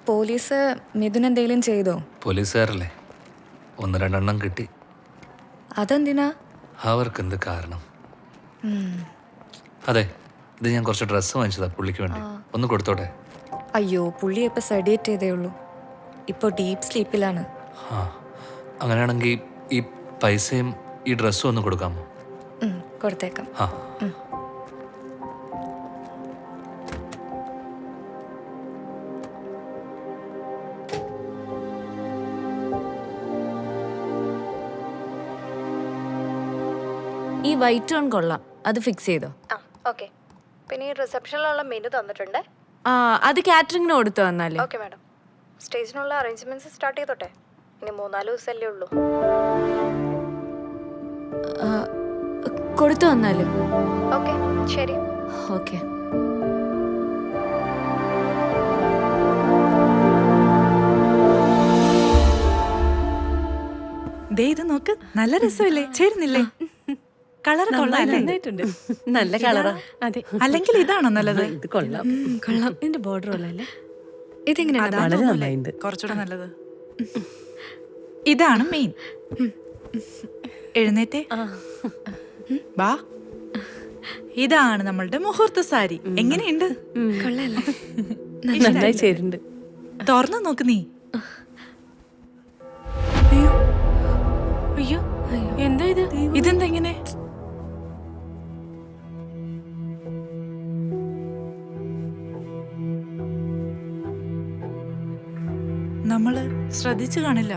Police Mithun എന്തെങ്കിലും ചെയ്തോ? പോലീസുകാരല്ലേ, ഒന്ന് രണ്ടെണ്ണം കിട്ടി. അതെന്തിനാ? അവർക്കെന്ത് കാരണം? അതെ, ഇത് ഞാൻ കുറച്ച് ഡ്രസ്സ് വാങ്ങിച്ചതാ പുള്ളിക്ക് വേണ്ടി. ഒന്ന് കൊടുത്തോട്ടെ? അയ്യോ, പുള്ളി ഇപ്പൊ സെഡിയേറ്റ് ചെയ്തേ ഉള്ളൂ. ഇപ്പോൾ ഡീപ്പ് സ്ലീപ്പിലാണ്. ആ, അങ്ങനെയാണെങ്കിൽ ഈ പൈസയും ഈ ഡ്രസ്സും ഒന്ന് കൊടുക്കാമോ? കൊടുത്തേക്കാം. ആ. ഈ വൈറ്റ് ടോൺ കൊള്ളാം, അത് ഫിക്സ് ചെയ്തോ? ഓക്കെ. പിന്നെ ഈ റിസപ്ഷനിലുള്ള മെനു തന്നിട്ടുണ്ട്. ആ, അത് കാറ്ററിംഗിന് കൊടുത്തു വന്നാലേ. Okay madam. സ്റ്റേജിനുള്ള അറേഞ്ച്മെന്റ്സ് സ്റ്റാർട്ട് ചെയ്തോട്ടെ? ഇനി 3-4 ദിവസമല്ലേ ഉള്ളൂ. കൊടുത്തു വന്നാല്. ഓക്കെ, ശരി. ഓക്കെ. ഇത് നോക്ക്, നല്ല രസമല്ലേ? ചേരുന്നില്ലേ? കളർ കൊള്ളാല്ലേ? നല്ല കളറാ. അതെ, അല്ലെങ്കിൽ ഇതാണോ നല്ലത്? ഇത് കൊള്ളാം. കൊള്ളാം. ഇതിന്റെ ബോർഡർ ഉള്ളല്ലേ? വളരെ നന്നായിണ്ട്. കുറച്ചുകൂടെ നല്ലത് ഇതാണ് മെയിൻ. എഴുന്നേറ്റേ, വാ. ഇതാണ് നമ്മളുടെ മുഹൂർത്ത സാരി. എങ്ങനെയുണ്ട്? നന്നായി ചേരുന്നുണ്ട്. തുറന്നു നോക്ക് നീ. അയ്യോ, എന്താ ഇത്? ഇതെന്താ ഇങ്ങനെ? നമ്മള് ശ്രദ്ധിച്ചു കാണില്ല.